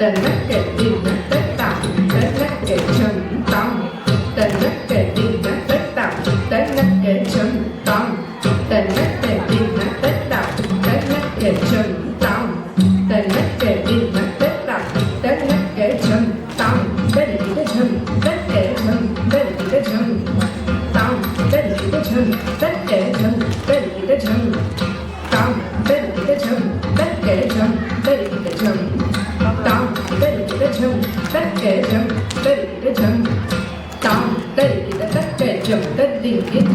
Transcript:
tannakka dinnatta tam tannakka chum tam tannakka dinnatta tam tannakka chum tam tannakka dinnatta tam tannakka chum tam tannakka dinnatta tam tannakka chum tam tannakka chum tannakka chum tannakka chum tam tannakka chum tannakka chum tannakka chum tam tannakka chum tannakka chum tannakka chum tam tannakka chum tannakka chum tannakka chum tam tannakka chum tannakka chum